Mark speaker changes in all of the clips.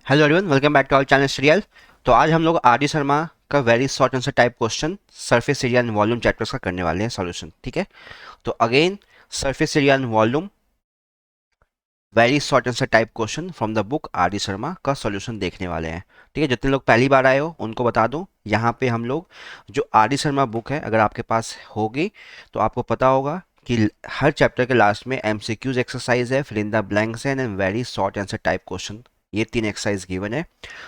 Speaker 1: Hello everyone, welcome back to our channel serial. तो आज हम लोग आर डी शर्मा का very short answer type question surface area and volume chapters का करने वाले हैं सॉल्यूशन। ठीक है, तो again surface area and volume very short answer type question from the book R D Sharma का सॉल्यूशन देखने वाले हैं। ठीक है, जितने लोग पहली बार आए हो उनको बता दूं, यहाँ पे हम लोग जो आर डी शर्मा बुक है अगर आपके पास होगी तो आपको पता होगा कि हर चैप्टर के लास्ट में एमसीक्यूज एक्सरसाइज है, फिल इन द ब्लैंक्स है and very short answer type question. ये तीन एक्सरसाइज गिवन है।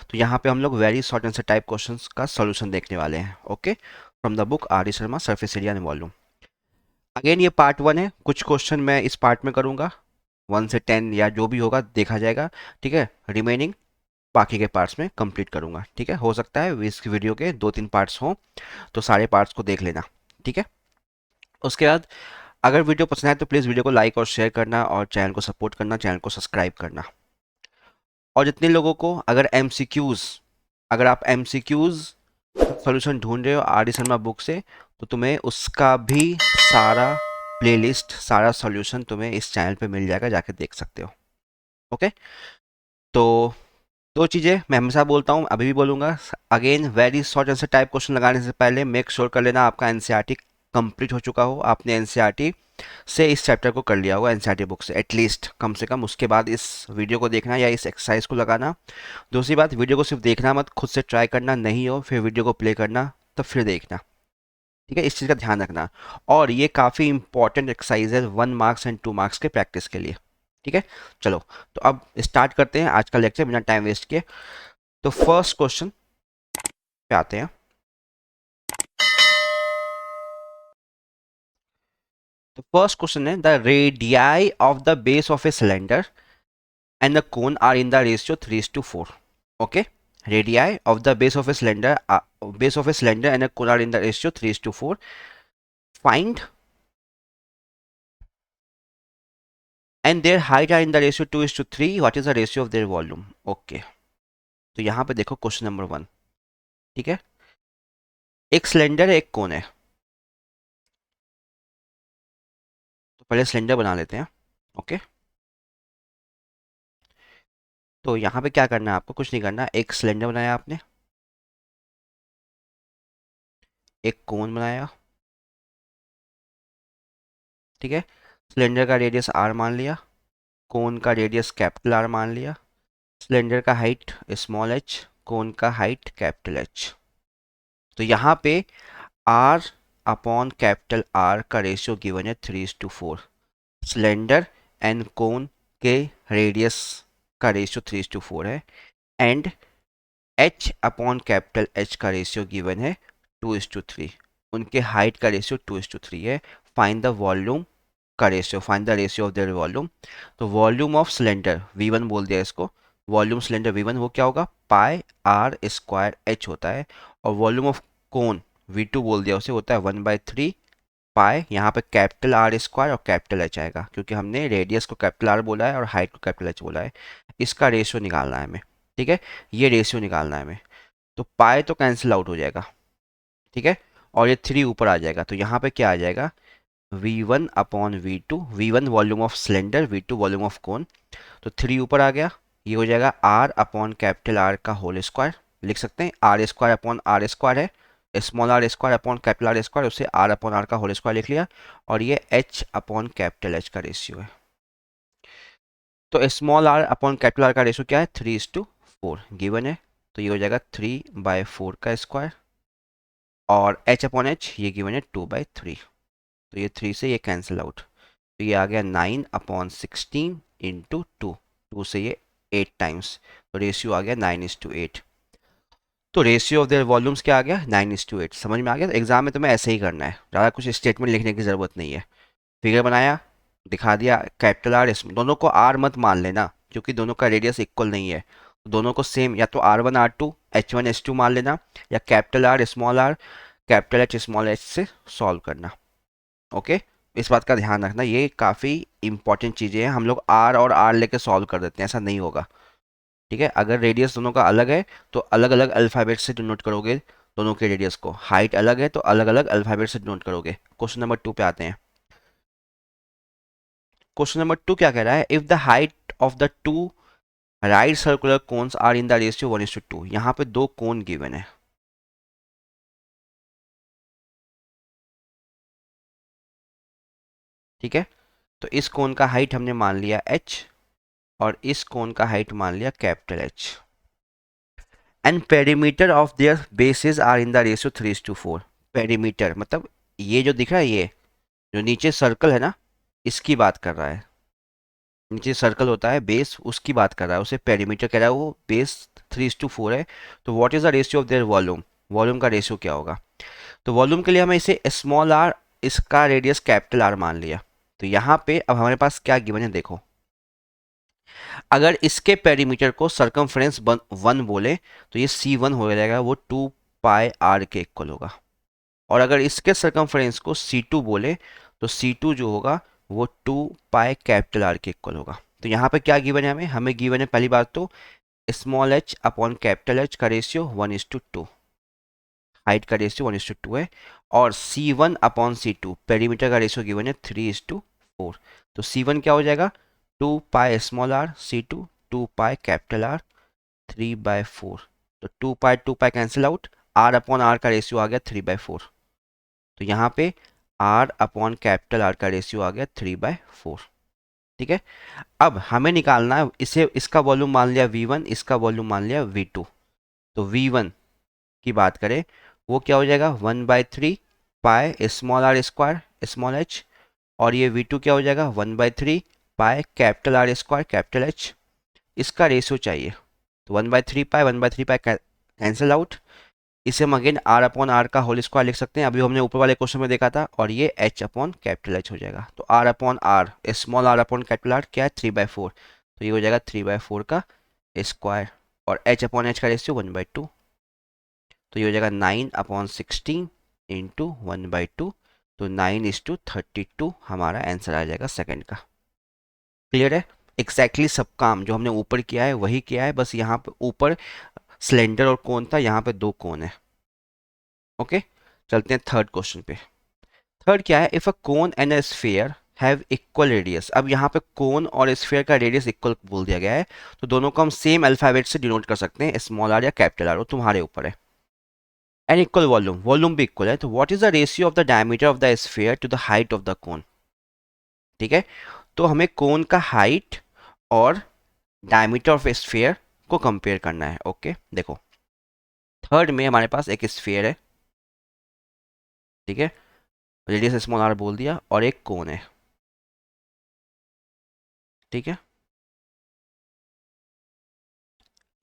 Speaker 1: तो यहाँ पे हम लोग very short answer type questions का सॉल्यूशन देखने वाले हैं। Okay, from the book R D Sharma surface area and volume. Again ये पार्ट वन है, कुछ क्वेश्चन मैं इस पार्ट में करूंगा, 1 से 10 या जो भी होगा देखा जाएगा। ठीक है, रिमेनिंग बाकी के पार्ट्स में कंप्लीट करूंगा। ठीक है, हो सकता है इस वीडियो के 2-3 पार्ट्स हों तो सारे पार्ट्स को देख लेना। ठीक है, उसके बाद अगर वीडियो पसंद आए तो प्लीज़ वीडियो को लाइक और शेयर करना और चैनल को सपोर्ट करना, चैनल को सब्सक्राइब करना। और जितने लोगों को अगर आप एम सी क्यूज़ सॉल्यूशन ढूंढ रहे हो आर डी शर्मा बुक से, तो तुम्हें उसका भी सारा प्लेलिस्ट, सारा सॉल्यूशन तुम्हें इस चैनल पे मिल जाएगा, जाके देख सकते हो। ओके, तो दो चीज़ें मैं हमेशा बोलता हूँ, अभी भी बोलूँगा again, very short answer type question लगाने से पहले मेक श्योर कर लेना आपका एनसीईआरटी कंप्लीट हो चुका हो, आपने एनसीईआरटी से इस चैप्टर को कर लिया होगा, एनसीईआरटी बुक से एटलीस्ट कम से कम। उसके बाद इस वीडियो को देखना या इस एक्सरसाइज को लगाना। दूसरी बात, वीडियो को सिर्फ देखना मत, खुद से ट्राई करना, नहीं हो फिर वीडियो को प्ले करना, तब फिर देखना। ठीक है, इस चीज़ का ध्यान रखना। और ये काफ़ी इंपॉर्टेंट एक्सरसाइज है 1 मार्क्स एंड 2 मार्क्स के प्रैक्टिस के लिए। ठीक है, चलो तो अब स्टार्ट करते हैं आज का लेक्चर बिना टाइम वेस्ट किए। तो फर्स्ट क्वेश्चन पे आते हैं। तो फर्स्ट क्वेश्चन है, the radii of the base of a cylinder and the cone are in the ratio 3:4। Okay, radii of the base of a cylinder and a cone are in the ratio 3:4. Find and their height are in the ratio 2:3. What is the ratio of their volume? Okay, तो यहाँ पे देखो question number 1। ठीक है, एक cylinder है, एक कोन है। तो पहले सिलेंडर बना लेते हैं। ओके, तो यहाँ पे क्या करना है आपको, कुछ नहीं करना। एक सिलेंडर बनाया आपने, एक कोन बनाया। ठीक है, सिलेंडर का रेडियस आर मान लिया, कोन का रेडियस कैपिटल आर मान लिया, सिलेंडर का हाइट स्मॉल एच, कोन का हाइट कैपिटल एच। तो यहाँ पे आर अपॉन कैपिटल आर का रेशियो गिवन है 3:4। सिलेंडर एंड कोन के रेडियस का रेशियो 3:4 है, and H upon capital H का रेशियो गिवन है 2:3। उनके हाइट का रेशियो 2:3 है। फाइंड द वॉल्यूम का ratio, find the ratio of there volume. तो वॉल्यूम ऑफ सिलेंडर V1 बोल दिया इसको, वॉल्यूम सिलेंडर V1 वो क्या होगा, पाई आर स्क्वायर एच होता है। और वॉल्यूम ऑफ कोन V2 बोल दिया उसे, होता है 1/3 पाई, यहाँ पे कैपिटल आर स्क्वायर और कैपिटल एच आएगा, क्योंकि हमने रेडियस को कैपिटल आर बोला है और हाइट को कैपिटल एच बोला है। इसका रेशियो निकालना है हमें। ठीक है, ये रेशियो निकालना है हमें। तो पाई तो कैंसिल आउट हो जाएगा। ठीक है, और ये 3 ऊपर आ जाएगा, तो यहाँ पे क्या आ जाएगा, V1 upon V2, V1 volume of cylinder, V2 volume of cone. तो 3 ऊपर आ गया, ये हो जाएगा R अपॉन कैपिटल आर का होल स्क्वायर। लिख सकते हैं R square upon R square है, small R square upon capital R square, उसे आर अपॉन आर का होल स्क्वायर लिख लिया। और ये H अपॉन कैपिटल H का रेशियो है। तो small R upon capital R का रेशियो क्या है, 3:4 गिवन है। तो ये हो जाएगा 3/4 का स्क्वायर, और H अपॉन एच ये गिवन है 2/3। तो ये 3 से ये कैंसिल आउट, तो ये आ गया 9/16 इंटू 2 से ये 8 टाइम्स, तो रेशियो आ गया 9:8। तो रेशियो ऑफ देयर वॉल्यूम्स क्या आ गया, 9:8। समझ में आ गया। तो एग्जाम में तुम्हें ऐसे ही करना है, ज़्यादा कुछ स्टेटमेंट लिखने की ज़रूरत नहीं है। फिगर बनाया, दिखा दिया, कैपिटल आर, दोनों को आर मत मान लेना क्योंकि दोनों का रेडियस इक्वल नहीं है। दोनों को सेम, या तो R1 R2 H1 H2 मान लेना, या capital R small are capital H small H से सॉल्व करना। ओके, इस बात का ध्यान रखना, ये काफ़ी इंपॉर्टेंट चीज़ें हैं। हम लोग आर और आर लेके सॉल्व कर देते हैं, ऐसा नहीं होगा। ठीक है, अगर रेडियस दोनों का अलग है तो अलग अलग अल्फ़ाबेट से डिनोट करोगे दोनों के रेडियस को। हाइट अलग है तो अलग अलग अल्फ़ाबेट से डिनोट करोगे। क्वेश्चन नंबर 2 पे आते हैं। क्वेश्चन नंबर 2 क्या कह रहा है, if the height of the two right circular cones are in the ratio 1:2। यहाँ पे दो कोन गिवन है, ठीक है। तो इस कोन का हाइट हमने मान लिया h और इस कोन का हाइट मान लिया capital H। And perimeter of their bases are in the ratio 3:4। Perimeter मतलब ये जो दिख रहा है, ये जो नीचे सर्कल है ना, इसकी बात कर रहा है। नीचे सर्कल होता है बेस, उसकी बात कर रहा है, उसे पेरीमीटर कह रहा है, वो बेस 3:4 है। तो what is the ratio of there volume, volume का रेशियो क्या होगा। तो वॉल्यूम के लिए हमें इसे स्मॉल आर, इसका रेडियस कैपिटल आर मान लिया। तो यहाँ पे अब हमारे पास क्या गिवन है देखो, अगर इसके पेरीमीटर को सरकमफ्रेंस 1 बोले तो ये C1 हो जाएगा, वो 2πr के इक्वल होगा। और अगर इसके सरकमफ्रेंस को C2 बोले तो C2 जो होगा वो 2π कैपिटल आर के इक्वल होगा। तो यहाँ पे क्या गिवन है, हमें गिवन है पहली बात तो small h upon capital H का रेशियो 1:2, हाइट का रेशियो 1:2 है। और C1 अपॉन C2 पेरीमीटर का रेशियो गिवन है 3:4। तो C1 क्या हो जाएगा, 2π small are, C2 2π capital R, 3/4। तो 2π cancel out, r upon R का रेशियो आ गया 3/4। तो यहाँ पे r अपॉन कैपिटल आर का रेशियो आ गया 3/4, ठीक है। अब हमें निकालना है इसे, इसका वॉल्यूम मान लिया V1, इसका वॉल्यूम मान लिया V2। तो V1 की बात करें वो क्या हो जाएगा 1/3 pi small R square small h, और ये V2 क्या हो जाएगा 1/3 pi capital R square capital H। इसका रेशियो चाहिए, तो 1/3 पाई 1/3 पाई कैंसिल आउट। इसे हम अगेन r अपॉन आर का होल स्क्वायर लिख सकते हैं, अभी हमने ऊपर वाले क्वेश्चन में देखा था। और ये h अपॉन कैपिटल H हो जाएगा। तो r upon R small R upon capital R क्या है 3/4, तो ये हो जाएगा 3/4 का स्क्वायर। और h अपॉन h का रेशियो 1/2, तो ये हो जाएगा 9/16 इंटू 1/2। तो 9:32 हमारा आंसर आ जाएगा सेकंड का। क्लियर है, एग्जैक्टली सब काम जो हमने ऊपर किया है वही किया है, बस यहाँ पे ऊपर सिलेंडर और कोन था, यहाँ पे दो कोन है। ओके, चलते हैं थर्ड क्वेश्चन पे। थर्ड क्या है, if a cone and a sphere have equal radius. अब यहाँ पे कोन और स्फीयर का रेडियस इक्वल बोल दिया गया है, तो दोनों को हम सेम अल्फाबेट से डिनोट कर सकते हैं, स्मॉल आर या कैपिटल आर, वो तुम्हारे ऊपर है। एंड इक्वल वॉल्यूम, वॉल्यूम भी इक्वल है, तो what is the ratio of the diameter of the sphere to the height of the cone. ठीक है, तो हमें कोन का हाइट और डायमीटर ऑफ स्फीयर को कंपेयर करना है। ओके देखो, थर्ड में हमारे पास एक स्फीयर है, ठीक है, रेडियस स्मॉल आर बोल दिया, और एक कोन है, ठीक है,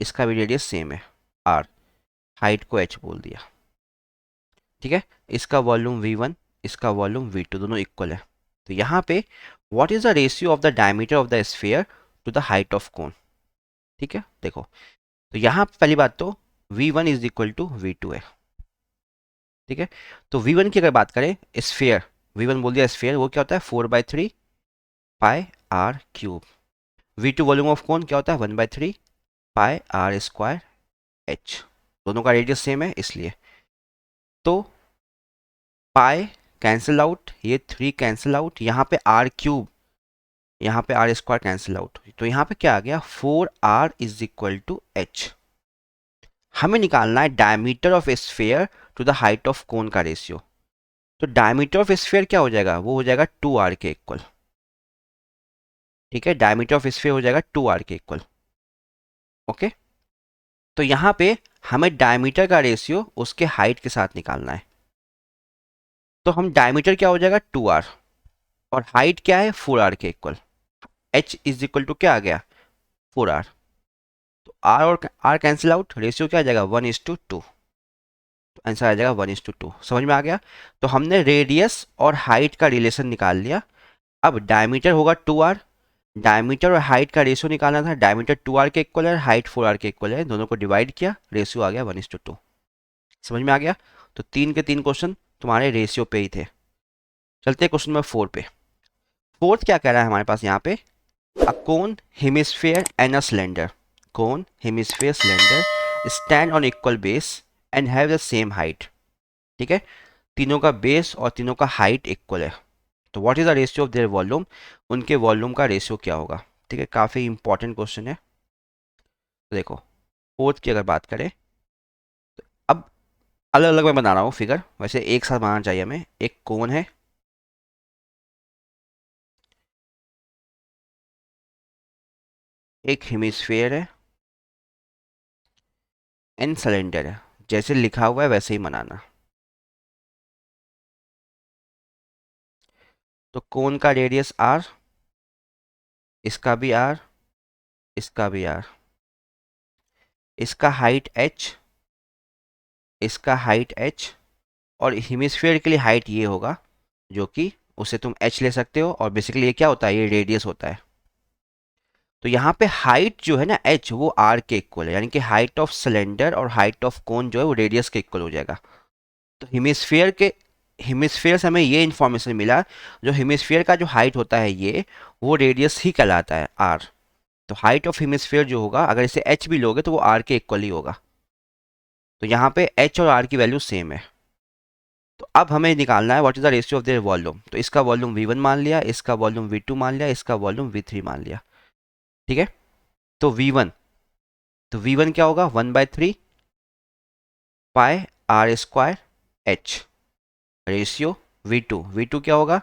Speaker 1: इसका भी रेडियस सेम है आर, हाइट को एच बोल दिया, ठीक है। इसका वॉल्यूम V1, इसका वॉल्यूम V2, दोनों इक्वल है। तो यहाँ पे what is the ratio of the diameter of the sphere to the height of cone. ठीक है, देखो, तो यहाँ पहली बात तो V1 is equal to V2 है, ठीक है। तो V1 की अगर बात करें, स्फीयर, V1 बोल दिया स्फीयर, वो क्या होता है 4/3 pi R cube. V2 volume of cone क्या होता है 1/3 पाई आर स्क्वायर एच, दोनों का रेडियस सेम है इसलिए। तो पाई कैंसिल आउट, ये 3 कैंसिल आउट, यहाँ पे आर क्यूब, यहाँ पे आर स्क्वायर कैंसिल आउट, तो यहाँ पे क्या आ गया 4r is equal to H. हमें निकालना है diameter of sphere to the height of cone का रेशियो। तो डायमीटर ऑफ स्फीयर क्या हो जाएगा, वो हो जाएगा 2r के इक्वल, ठीक है, डायमीटर ऑफ स्फीयर हो जाएगा 2r के इक्वल। ओके, तो यहाँ पे हमें डायमीटर का रेशियो उसके हाइट के साथ निकालना है। तो हम डायमीटर क्या हो जाएगा 2r, और हाइट क्या है 4r के equal, h is equal to क्या आ गया 4r। तो r और r कैंसिल आउट, रेशियो क्या आ जाएगा 1:2, आंसर आ जाएगा 1:2। समझ में आ गया। तो हमने रेडियस और हाइट का रिलेशन निकाल लिया। अब डायमीटर होगा 2r, डायमीटर और हाइट का रेशियो निकालना था, डायमीटर 2r के इक्वल है, हाइट 4r के इक्वल है, दोनों को डिवाइड किया, रेशियो आ गया 1:2। समझ में आ गया। तो 3 के 3 क्वेश्चन तुम्हारे रेशियो पे ही थे। चलते हैं क्वेश्चन नंबर 4 पे। फोर्थ क्या कह रहा है हमारे पास यहाँ पे, a cone hemisphere and a cylinder, cone hemisphere cylinder stand on equal base and have the same height. ठीक है, तीनों का बेस और तीनों का हाइट इक्वल है। तो what is the ratio of there volume, उनके वॉल्यूम का रेशियो क्या होगा। ठीक है, काफ़ी इंपॉर्टेंट क्वेश्चन है। तो देखो फोर्थ की अगर बात करें, अब अलग अलग मैं बना रहा हूँ फिगर, वैसे एक साथ बनाना चाहिए हमें। एक कोन है, एक हेमिस्फेयर है, एंड सिलेंडर है। जैसे लिखा हुआ है वैसे ही बनाना। तो कोन का रेडियस आर, इसका भी आर, इसका भी आर, इसका हाइट एच, इसका हाइट एच, और हेमिस्फेयर के लिए हाइट ये होगा, जो कि उसे तुम एच ले सकते हो, और बेसिकली ये क्या होता है, ये रेडियस होता है। तो यहाँ पे हाइट जो है ना एच, वो आर के इक्वल है, यानी कि हाइट ऑफ सिलेंडर और हाइट ऑफ कोन जो है वो रेडियस के इक्वल हो जाएगा। तो हेमिस्फेयर से हमें ये इन्फॉर्मेशन मिला, जो हेमिस्फेयर का जो हाइट होता है ये, वो रेडियस ही कहलाता है आर। तो हाइट ऑफ हेमिस्फेयर जो होगा, अगर इसे एच भी लोगे तो वो आर के इक्वल ही होगा। तो यहाँ पे एच और आर की वैल्यू सेम है। तो अब हमें निकालना है what is the ratio of there volume. तो इसका वॉल्यूम V1 मान लिया, इसका वॉल्यूम V2 मान लिया, इसका वॉल्यूम V3 मान लिया। ठीक है। तो V1, तो V1 क्या होगा, 1/3 pi R square H, ratio V2 क्या होगा,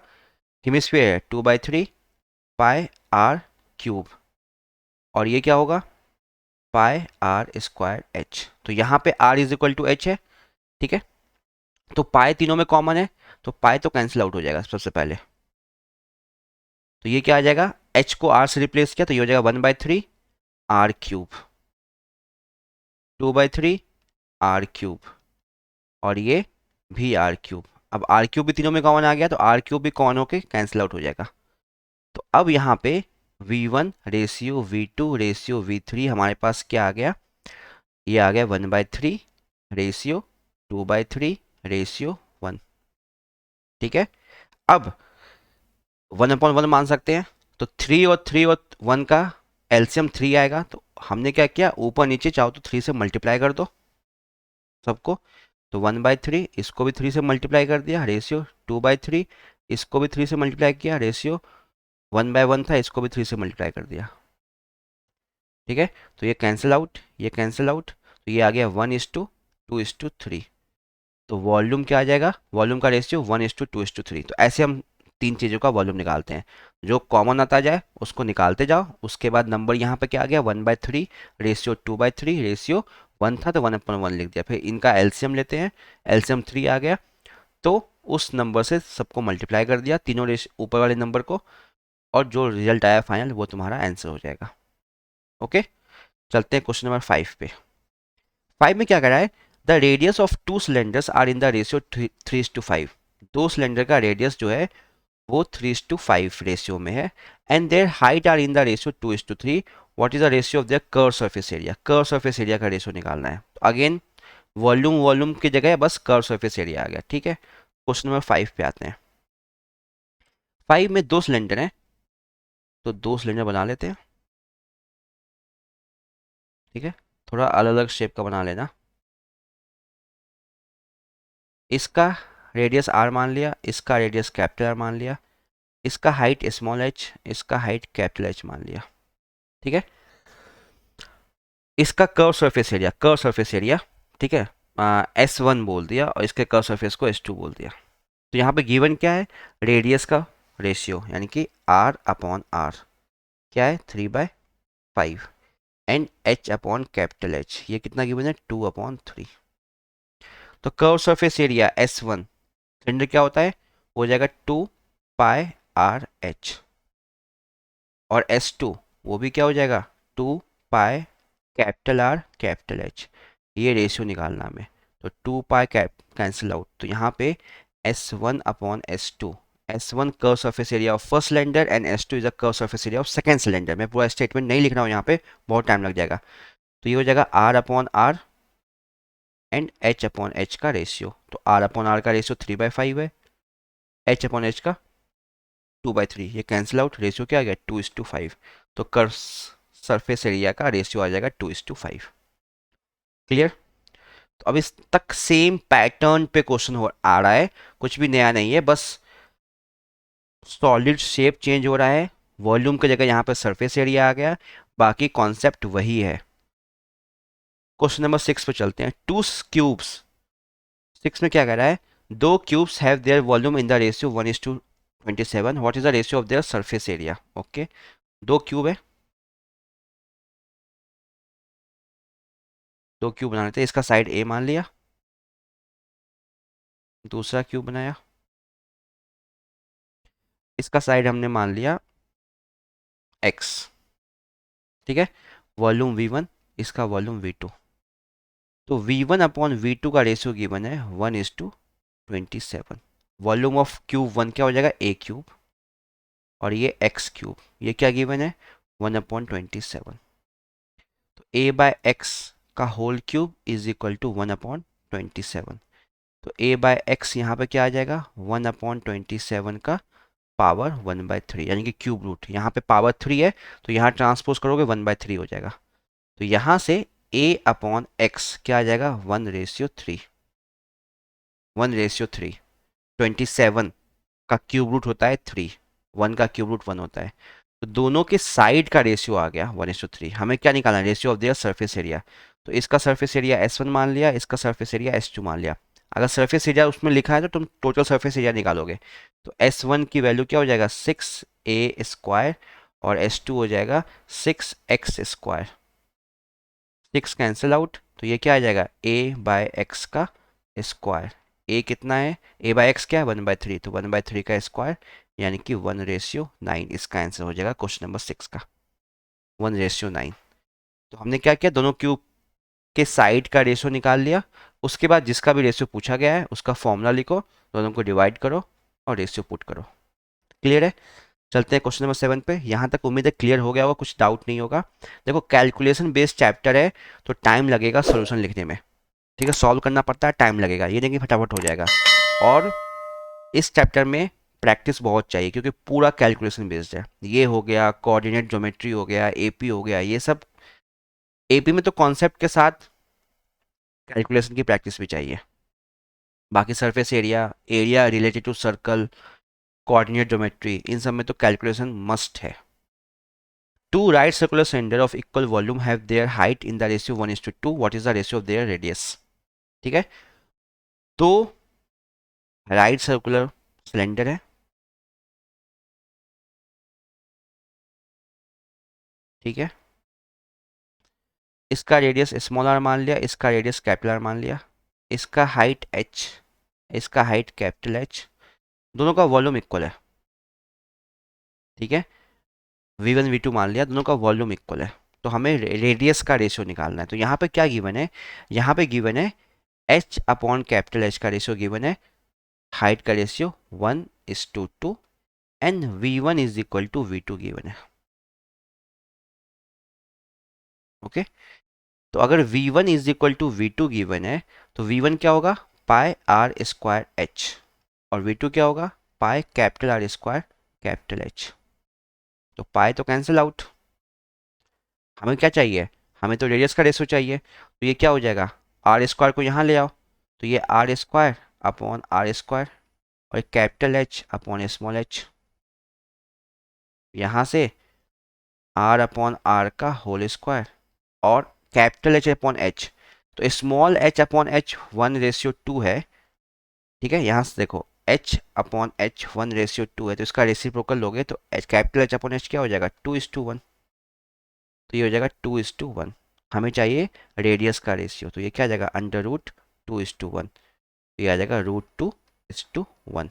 Speaker 1: हेमिस्फीयर है, 2/3 पाई आर क्यूब, और ये क्या होगा, पाई आर स्क्वायर एच। तो यहाँ पे R is equal to H है। ठीक है। तो पाई तीनों में कॉमन है, तो पाई तो कैंसिल आउट हो जाएगा सबसे पहले। तो ये क्या आ जाएगा, एच को आर से रिप्लेस किया तो ये हो जाएगा 1/3 आर क्यूब, 2/3 आर क्यूब, और ये भी आर क्यूब। अब आर क्यूब भी तीनों में कॉमन आ गया, तो आर क्यूब भी कॉमन होके कैंसिल आउट हो जाएगा। तो अब यहाँ पे V1 ratio V2 ratio V3 हमारे पास क्या आ गया, ये आ गया 1/3 रेशियो 2/3 रेशियो 1। ठीक है। अब 1/1 मान सकते हैं, तो 3 और 1 का एलसीएम 3 आएगा। तो हमने क्या किया, ऊपर नीचे चाहो तो 3 से मल्टीप्लाई कर दो सबको। तो 1/3 इसको भी 3 से मल्टीप्लाई कर दिया, रेशियो 2/3 इसको भी 3 से मल्टीप्लाई किया, रेशियो 1/1 था, इसको भी 3 से मल्टीप्लाई कर दिया। ठीक है। तो ये कैंसिल आउट, ये कैंसिल आउट, तो ये आ गया 1:2:3। तो वॉल्यूम क्या आ जाएगा, वॉल्यूम का रेशियो 1:2:3। तो ऐसे हम तीन चीज़ों का वॉल्यूम निकालते हैं, जो कॉमन आता जाए उसको निकालते जाओ। उसके बाद नंबर यहाँ पे क्या आ गया, 1/3 रेशियो 2/3 रेशियो 1 था तो 1/1 लिख दिया। फिर इनका एलसीएम लेते हैं, एलसीएम 3 आ गया, तो उस नंबर से सबको मल्टीप्लाई कर दिया, तीनों ऊपर वाले नंबर को, और जो रिजल्ट आया फाइनल वो तुम्हारा आंसर हो जाएगा। ओके। चलते हैं क्वेश्चन नंबर 5 पे। 5 में क्या करा है, the radius of two cylinders are in the ratio 3:5। दो सिलेंडर का रेडियस जो है वो 3:5 रेशियो में है, and their height are in the ratio 2:3। What is the ratio of their curve surface area. Curve surface area का ratio निकालना है। अगेन वॉल्यूम वॉल्यूम की जगह बस कर्व सरफेस एरिया आ गया। ठीक है। क्वेश्चन नंबर 5 पे आते हैं। 5 में दो सिलेंडर हैं, तो दो सिलेंडर बना लेते हैं। ठीक है। थोड़ा अलग अलग शेप का बना लेना। इसका रेडियस आर मान लिया, इसका रेडियस कैपिटल आर मान लिया, इसका हाइट स्मॉल एच, इसका हाइट कैपिटल एच मान लिया। ठीक है। इसका curve surface area, curve surface area, ठीक है, S1 बोल दिया, और इसके कर्व सरफेस को S2 बोल दिया। तो यहाँ पे गिवन क्या है, रेडियस का रेशियो, यानी कि R/R क्या है, 3/5, एंड H/कैपिटल H ये कितना गिवन है, 2/3। तो curve surface area S1 cylinder क्या होता है, हो जाएगा 2πRH, और S2 वो भी क्या हो जाएगा, 2π कैपिटल R कैपिटल H। ये रेशियो निकालना हमें। तो 2π कैंसिल आउट, तो यहाँ पे S1/S2, S1 curve surface area of first cylinder and S2 is a curve surface area of second cylinder. मैं पूरा स्टेटमेंट नहीं लिख रहा हूँ यहाँ पे, बहुत टाइम लग जाएगा। तो ये हो जाएगा R/R एंड H/H का रेशियो। तो R/R का रेशियो 3/5 है, H/H का 2/3, ये कैंसिल आउट, रेशियो क्या आ गया, 2:5। तो कर्व सरफेस एरिया का रेशियो आ जाएगा 2:5। क्लियर। तो अब इस तक सेम पैटर्न पे क्वेश्चन हो आ रहा है, कुछ भी नया नहीं है, बस सॉलिड शेप चेंज हो रहा है, वॉल्यूम की जगह यहाँ पे सरफेस एरिया आ गया, बाकी कॉन्सेप्ट वही है। क्वेश्चन नंबर 6 पे चलते हैं। टू क्यूब्स, 6 में क्या कह रहा है, दो cubes have their volume in the ratio 1:27, what is the ratio of their surface area. Okay, दो क्यूब है, दो क्यूब बना लेते हैं। इसका साइड ए मान लिया, दूसरा क्यूब बनाया, इसका साइड हमने मान लिया एक्स। ठीक है, वॉल्यूम V1, इसका वॉल्यूम V2। तो V1 अपॉन V2 का रेशियो गिवन है 1:27। वॉल्यूम ऑफ क्यूब वन क्या हो जाएगा, ए क्यूब, और ये एक्स क्यूब, ये क्या गिवन है 1/27। तो a बाय एक्स का whole cube is equal to 1/27। तो a बाय एक्स यहाँ पे क्या आ जाएगा, 1/27 का पावर 1/3, यानी कि क्यूब रूट। यहाँ पे पावर 3 है, तो यहाँ ट्रांसपोज करोगे 1/3 हो जाएगा। तो यहाँ से a अपॉन एक्स क्या आ जाएगा, 1:3। 1:3, 27 का क्यूब रूट होता है 3, 1 का क्यूब रूट 1 होता है। तो दोनों के साइड का रेशियो आ गया 1:3। हमें क्या निकालना है, ratio of their surface area. तो इसका सरफेस एरिया S1 मान लिया, इसका सरफेस एरिया S2 मान लिया। अगर सरफेस एरिया उसमें लिखा है तो तुम टोटल सरफेस एरिया निकालोगे। तो S1 की वैल्यू क्या हो जाएगा, 6a² और S2 हो जाएगा 6x²। 6 कैंसिल आउट, तो ये क्या आ जाएगा, a बाय एक्स का स्क्वायर। a कितना है, a बाय एक्स क्या है 1/3, तो 1/3 का स्क्वायर, यानी कि 1:9। इसका आंसर हो जाएगा क्वेश्चन नंबर 6 का 1:9। तो हमने क्या किया, दोनों क्यूब के साइड का रेशियो निकाल लिया। उसके बाद जिसका भी रेशियो पूछा गया है उसका फॉर्मूला लिखो, दोनों को डिवाइड करो और रेशियो पुट करो। क्लियर है। चलते हैं क्वेश्चन नंबर 7 पे। यहाँ तक उम्मीद है क्लियर हो गया होगा, कुछ डाउट नहीं होगा। देखो, कैलकुलेशन बेस्ड चैप्टर है, तो टाइम लगेगा सोल्यूशन लिखने में। ठीक है, सॉल्व करना पड़ता है, टाइम लगेगा, ये नहीं कि फटाफट हो जाएगा। और इस चैप्टर में प्रैक्टिस बहुत चाहिए, क्योंकि पूरा कैलकुलेशन बेस्ड है। ये हो गया कोऑर्डिनेट ज्योमेट्री, हो गया एपी, हो गया ये सब। एपी में तो कॉन्सेप्ट के साथ कैलकुलेशन की प्रैक्टिस भी चाहिए। बाकी surface area, area related to circle, coordinate geometry, इन सब में तो कैलकुलेशन मस्ट है। Two right circular cylinder of equal volume have their height in the ratio 1:2. What is the ratio of their radius? ठीक है, तो राइट सर्कुलर सिलेंडर है, ठीक है, इसका रेडियस स्मॉल आर मान लिया, इसका रेडियस कैपिटल आर मान लिया, इसका हाइट h, इसका हाइट कैपिटल H, दोनों का वॉल्यूम इक्वल है। ठीक है, V1 V2 मान लिया, दोनों का वॉल्यूम इक्वल है। तो हमें रेडियस का रेशियो निकालना है। तो यहाँ पे क्या गिवन है, यहाँ पे गिवन है h अपॉन कैपिटल H का रेशियो गिवन है, हाइट का ratio 1:2 and V1 is equal to V2 given है। ओके, तो अगर V1 is equal to V2 given है, तो V1 क्या होगा, पाई आर स्क्वायर H, और V2 क्या होगा, पाई capital R square capital H। तो पाई तो कैंसिल आउट, हमें क्या चाहिए, हमें तो रेडियस का रेशियो चाहिए। तो ये क्या हो जाएगा, आर स्क्वायर को यहाँ ले आओ, तो ये R square upon R square, और capital H upon small h, यहाँ से आर अपॉन आर का होल स्क्वायर, और कैपिटल H अपॉन H। तो स्मॉल h अपॉन H 1:2 है। ठीक है, यहाँ से देखो h अपॉन H 1:2 है, तो इसका रेसिप्रोकल लोगे तो कैपिटल H अपॉन H क्या हो जाएगा, 2:1। तो ये हो जाएगा 2:1। हमें चाहिए रेडियस का रेशियो, तो ये क्या आ जाएगा, √2:1। तो ये आ जाएगा √2:1।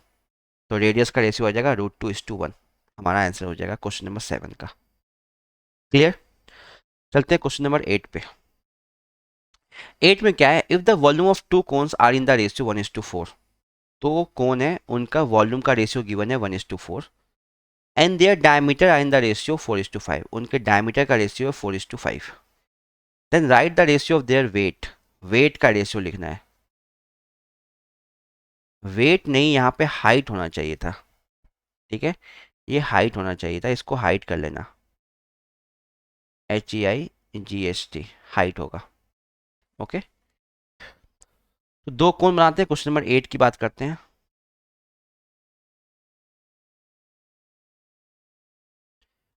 Speaker 1: तो रेडियस का रेशियो आ जाएगा √2:1। हमारा आंसर हो जाएगा क्वेश्चन नंबर 7 का। क्लियर। चलते हैं क्वेश्चन नंबर 8 पे। 8 में क्या है, if the volume of two cones are in the ratio 1:4। तो कौन है, उनका वॉल्यूम का रेशियो गिवन है 1:4 and their diameter are in the ratio 4:5। उनके डायमीटर का रेशियो है 4:5। Then write the ratio of their weight. Weight का रेशियो लिखना है, वेट नहीं, यहाँ पे हाइट होना चाहिए था। ठीक है, ये हाइट होना चाहिए था, इसको हाइट कर लेना, HEIGHT, हाइट होगा। ओके, तो दो कोण बनाते हैं। क्वेश्चन नंबर 8 की बात करते हैं।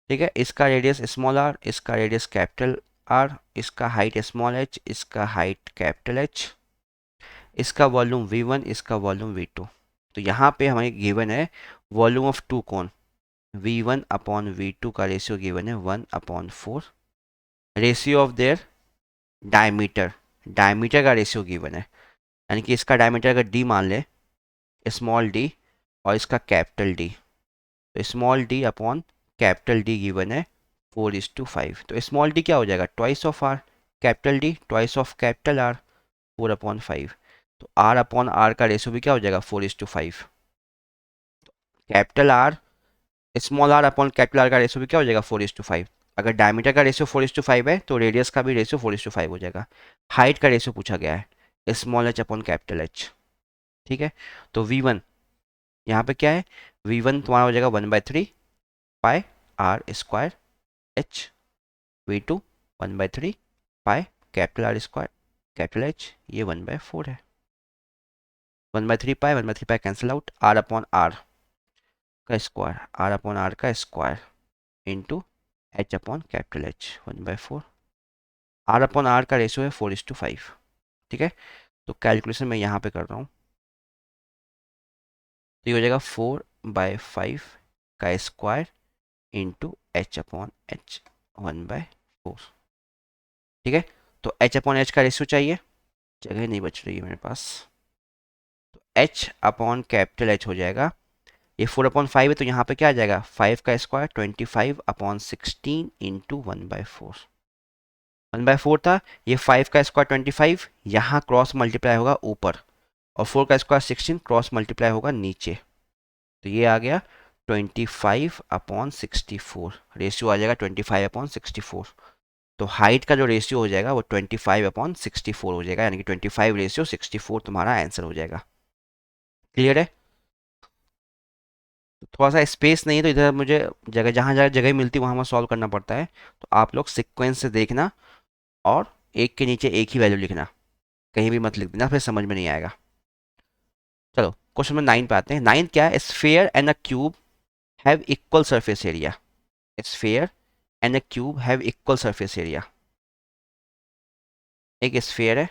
Speaker 1: ठीक है, इसका रेडियस स्मॉल आर, इसका रेडियस कैपिटल आर, इसका हाइट स्मॉल एच, इसका हाइट कैपिटल एच, इसका वॉल्यूम V1, इसका वॉल्यूम V2। तो यहाँ पे हमें गिवन है volume of two cone, V1 upon V2 का रेशियो गिवन है 1/4, ratio of their diameter, diameter का रेशियो गिवन है, यानी कि इसका डायमीटर अगर d मान ले, स्मॉल d, और इसका कैपिटल D, तो small d upon capital D given है 4:5। तो स्मॉल d क्या हो जाएगा, twice of R, capital D twice of capital R, 4/5। तो r अपॉन r का रेशियो भी क्या हो जाएगा, 4:5। Capital R, small R upon capital R का रेशियो भी क्या हो जाएगा, 4:5। अगर डायमीटर का रेशियो 4:5 है तो रेडियस का भी रेशियो 4:5 हो जाएगा। हाइट का रेशियो पूछा गया है, small H upon capital H. ठीक है, तो V1 यहाँ पे क्या है, V1 तुम्हारा हो जाएगा 1/3 pi R square H, V2 1/3 pi capital R square capital H, ये 1/4 है। 1/3 pi 1/3 pi cancel out, R upon R का स्क्वायर, आर अपॉन आर का square into H upon capital H, 1/4। R upon R का ratio है 4:5। ठीक है, तो calculation मैं यहाँ पे कर रहा हूँ, तो ये हो जाएगा 4/5 का square into H upon H, 1/4। ठीक है, तो एच अपॉन एच का रेशियो चाहिए, जगह नहीं बच रही है मेरे पास, तो एच अपॉन कैपिटल एच हो जाएगा, ये 4/5 है तो यहाँ पे क्या आ जाएगा, 5 का स्क्वायर 25/16 इंटू 1/4। 1/4 था, ये 5 का स्क्वायर 25, यहाँ क्रॉस मल्टीप्लाई होगा ऊपर, और 4 का स्क्वायर 16 क्रॉस मल्टीप्लाई होगा नीचे, तो ये आ गया 25/64, रेशियो आ जाएगा 25/64। तो हाइट का जो रेशियो हो जाएगा वो 25/64 हो जाएगा, यानी कि 25:64 तुम्हारा आंसर हो जाएगा। क्लियर है, तो थोड़ा सा स्पेस नहीं है तो इधर मुझे जगह, जहाँ जहाँ जगह मिलती है वहाँ वहाँ सॉल्व करना पड़ता है, तो आप लोग सिक्वेंस से देखना और एक के नीचे एक ही वैल्यू लिखना, कहीं भी मत लिख देना, फिर समझ में नहीं आएगा। चलो क्वेश्चन नंबर 9 पे आते हैं। 9 क्या है, sphere and a cube have equal surface area, sphere and a cube have equal surface area. एक स्फीयर है,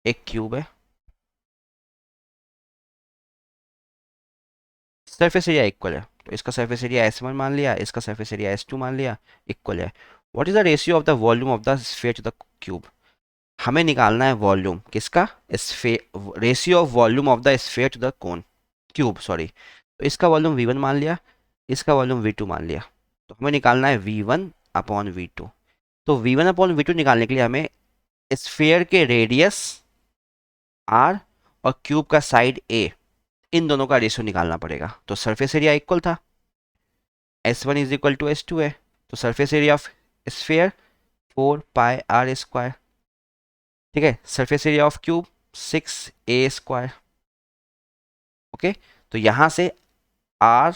Speaker 1: एक क्यूब है, सरफेस एरिया इक्वल है, तो इसका सरफेस एरिया S1 मान लिया, इसका सरफेस एरिया S2 मान लिया, इक्वल है। What is the ratio of the volume of the sphere to the cube, हमें निकालना है वॉल्यूम किसका, ratio of volume of the sphere to the cone, cube sorry. तो इसका वॉल्यूम V1 मान लिया, इसका वॉल्यूम V2 मान लिया, तो हमें निकालना है V1 अपॉन V2। तो V1 अपॉन V2 निकालने के लिए हमें स्फीयर के रेडियस R और क्यूब का साइड A, इन दोनों का रेशियो निकालना पड़ेगा। तो सरफेस एरिया इक्वल था, S1 is equal to S2 है, तो surface area of sphere 4πr²। ठीक है, surface area of cube 6a²। Okay, तो यहाँ से R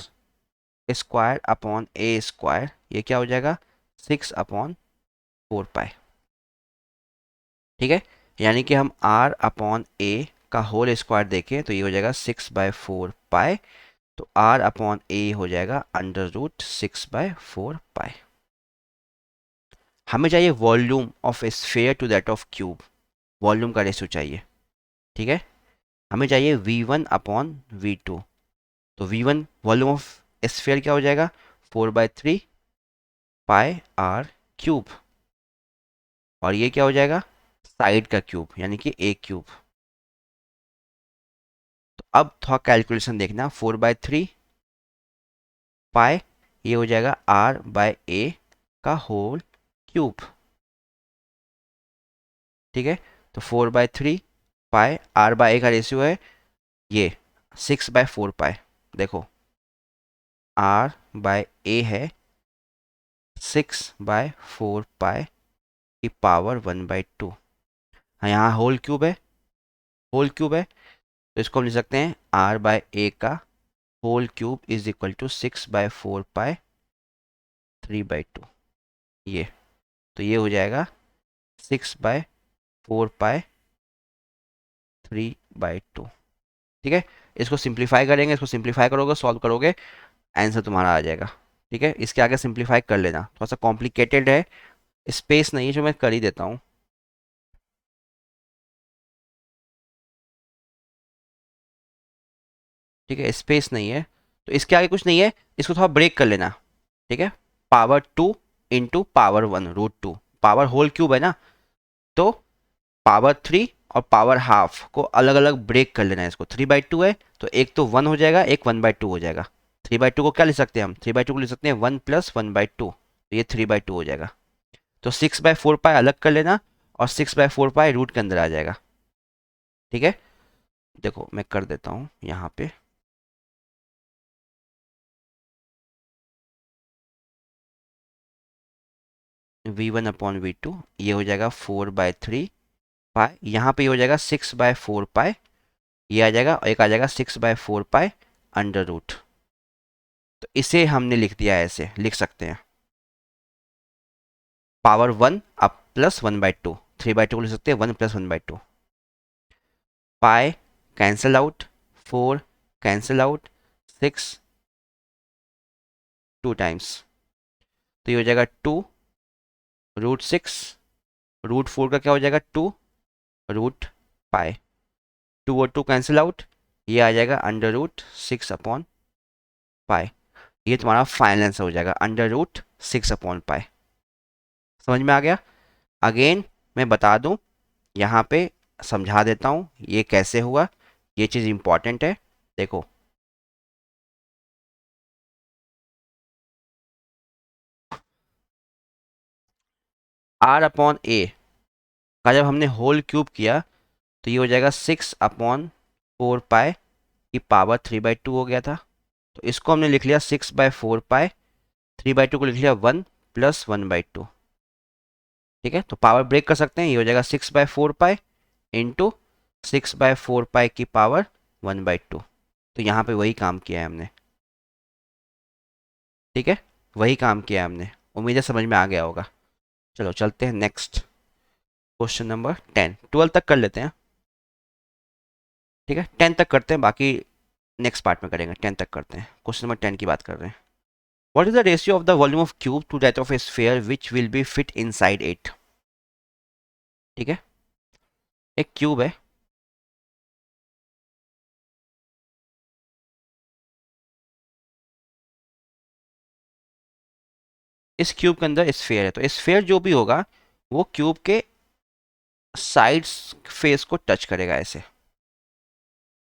Speaker 1: square upon A square, ये क्या हो जाएगा 6/4π। ठीक है, यानी कि हम R अपॉन A का होल स्क्वायर देखें तो ये हो जाएगा 6/4π, तो R अपॉन A हो जाएगा √6/4π। हमें चाहिए volume of sphere to that of cube, volume का रेशियो चाहिए। ठीक है, हमें चाहिए V1 अपॉन V2, तो V1 वॉल्यूम ऑफ स्फीयर क्या हो जाएगा 4/3πr³, और ये क्या हो जाएगा साइड का क्यूब, यानी कि A³। तो अब थोड़ा कैलकुलेशन देखना, 4/3π, ये हो जाएगा R/A का होल क्यूब। ठीक है, तो 4/3π, R/A का रेशियो है ये 6/4π, देखो R/A है 6/4π की पावर 1/2। हाँ, यहाँ होल क्यूब है, होल क्यूब है, तो इसको हम लिख सकते हैं R/A का whole cube is equal to 6/4π 3/2, ये, तो ये हो जाएगा 6/4π 3/2। ठीक है, इसको सिंप्लीफाई करेंगे, इसको सिंप्लीफाई करोगे, सॉल्व करोगे, आंसर तुम्हारा आ जाएगा। ठीक है, इसके आगे सिंप्लीफाई कर लेना, थोड़ा सा कॉम्प्लिकेटेड है, स्पेस नहीं है जो मैं कर ही देता हूँ। ठीक है, स्पेस नहीं है तो इसके आगे कुछ नहीं है, इसको थोड़ा ब्रेक कर लेना। ठीक है, power 2 into power 1 root 2, power whole cube है ना, तो पावर 3 और पावर हाफ को अलग अलग ब्रेक कर लेना है। इसको 3/2 है तो एक तो 1 हो जाएगा, एक 1/2 हो जाएगा। 3/2 को क्या लिख सकते हैं हम, 3/2 को लिख सकते हैं 1 प्लस 1/2, तो ये 3/2 हो जाएगा। तो 6/4 पाई अलग कर लेना और 6/4 पाई रूट के अंदर आ जाएगा। ठीक है, देखो मैं कर देता हूँ यहाँ पे, V1/V2 ये हो जाएगा 4/3 पाई, यहाँ पे ये हो जाएगा 6/4 पाई, ये आ जाएगा और एक आ जाएगा 6/4 पाई अंडर रूट। तो इसे हमने लिख दिया है, ऐसे लिख सकते हैं, पावर 1 अब प्लस 1/2, 3/2 को लिख सकते हैं 1 प्लस 1/2, पाई cancel out, 4 cancel out, 6 two times, तो ये हो जाएगा 2√6, रूट 4 का क्या हो जाएगा 2√पाई, 2 और 2 कैंसिल आउट, ये आ जाएगा अंडर रूट 6/पाई। ये तुम्हारा फाइनल आंसर हो जाएगा अंडर रूट 6/पाई। समझ में आ गया? अगेन मैं बता दूं, यहाँ पे समझा देता हूँ ये कैसे हुआ, ये चीज़ इंपॉर्टेंट है। देखो R/A का जब हमने होल क्यूब किया तो ये हो जाएगा 6/4 पाई की पावर 3/2 हो गया था। तो इसको हमने लिख लिया 6/4 पाई, 3/2 को लिख लिया 1 प्लस 1/2। ठीक है, तो पावर ब्रेक कर सकते हैं, ये हो जाएगा 6/4 पाई इंटू 6/4 पाई की पावर 1/2। तो यहाँ पे वही काम किया है हमने। ठीक है, वही काम किया है हमने, उम्मीद है समझ में आ गया होगा। चलो चलते हैं नेक्स्ट, क्वेश्चन नंबर 10, 12 तक कर लेते हैं। ठीक है, 10 तक करते हैं, बाकी नेक्स्ट पार्ट में करेंगे। 10 तक करते हैं, क्वेश्चन नंबर 10 की बात कर रहे हैं। What is the ratio of the volume of cube two that of A sphere which will be fit inside it. ठीक है, एक क्यूब है, इस क्यूब के अंदर स्फीयर है, तो स्फीयर जो भी होगा वो क्यूब के साइड्स फेस को टच करेगा ऐसे।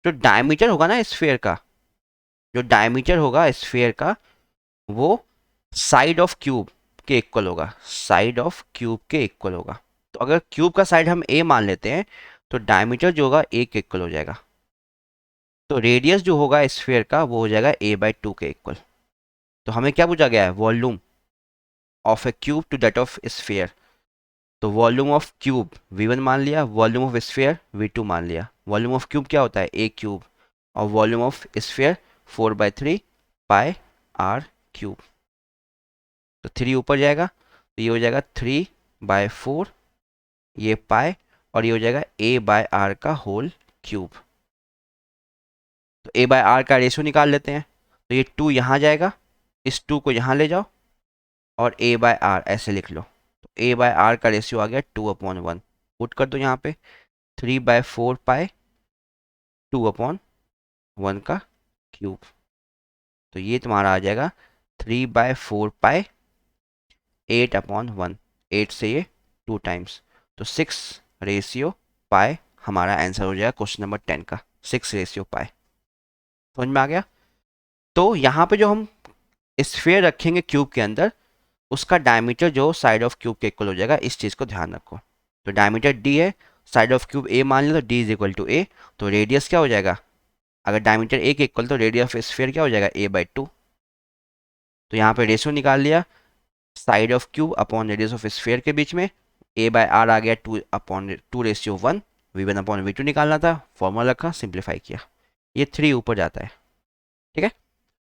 Speaker 1: जो डायमीटर होगा ना स्फीयर का, जो डायमीटर होगा स्फीयर का, वो साइड ऑफ क्यूब के इक्वल होगा, साइड ऑफ क्यूब के इक्वल होगा। तो अगर क्यूब का साइड हम ए मान लेते हैं तो डायमीटर जो होगा ए के इक्वल हो जाएगा, तो रेडियस जो होगा स्फीयर का वो हो जाएगा a/2 के इक्वल। तो हमें क्या पूछा गया है, volume of A cube two that of sphere. तो वॉल्यूम ऑफ क्यूब V1 मान लिया, वॉल्यूम ऑफ स्फीयर V2 मान लिया। वॉल्यूम ऑफ क्यूब क्या होता है, ए क्यूब, और volume of sphere 4/3 pi r cube. तो 3 ऊपर जाएगा तो ये हो जाएगा 3/4 ये पाई, और ये हो जाएगा a/r का होल क्यूब। तो a/r का रेशियो निकाल लेते हैं, तो ये 2 यहाँ जाएगा, इस 2 को यहाँ ले जाओ और a/r ऐसे लिख लो, तो a/r का रेशियो आ गया 2/1। पुट कर दो यहाँ पे, 3/4 पाई 2/1 का क्यूब, तो ये तुम्हारा आ जाएगा 3/4 पाई 8/1, 8 से ये 2 टाइम्स, तो 6/पाई हमारा आंसर हो जाएगा क्वेश्चन नंबर 10 का, 6/पाई। समझ में आ गया? तो यहाँ पे जो हम स्फीयर रखेंगे क्यूब के अंदर, उसका डायमीटर जो साइड ऑफ क्यूब के इक्वल हो जाएगा, इस चीज़ को ध्यान रखो। तो डायमीटर डी है, साइड ऑफ क्यूब ए मान लिया तो डी इज इक्वल टू ए, तो रेडियस क्या हो जाएगा, अगर डायमीटर ए के इक्वल तो रेडियस ऑफ स्फीयर क्या हो जाएगा a/2। तो यहाँ पे रेशियो निकाल लिया, side of cube upon radius of sphere के बीच में, a/r आ गया 2/2 V1/V2 निकालना था, फॉर्मूला रखा, सिंप्लीफाई किया, ये 3 ऊपर जाता है। ठीक है,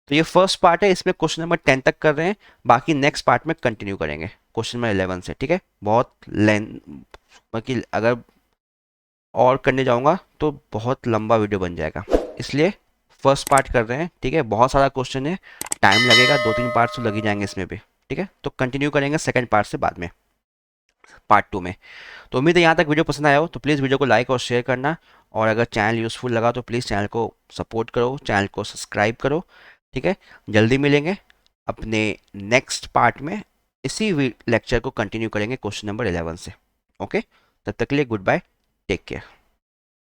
Speaker 1: तो ये फर्स्ट पार्ट है, इसमें क्वेश्चन नंबर 10 तक कर रहे हैं, बाकी नेक्स्ट पार्ट में कंटिन्यू करेंगे क्वेश्चन नंबर 11 से। ठीक है, बहुत लेंथ, बाकी अगर और करने जाऊंगा तो बहुत लंबा वीडियो बन जाएगा, इसलिए फर्स्ट पार्ट कर रहे हैं, ठीक है। बहुत सारा क्वेश्चन है, टाइम लगेगा, 2-3 पार्ट्स तो लग ही जाएंगे इसमें भी, ठीक है। तो कंटिन्यू करेंगे सेकंड पार्ट से बाद में, पार्ट 2 में। तो उम्मीद है यहाँ तक वीडियो पसंद आया हो, तो प्लीज़ वीडियो को लाइक और शेयर करना, और अगर चैनल यूज़फुल लगा तो प्लीज़ चैनल को सपोर्ट करो, चैनल को सब्सक्राइब करो, ठीक है। जल्दी मिलेंगे अपने नेक्स्ट पार्ट में, इसी लेक्चर को कंटिन्यू करेंगे क्वेश्चन नंबर 11 से। ओके, तब तक के लिए गुड बाय, टेक केयर।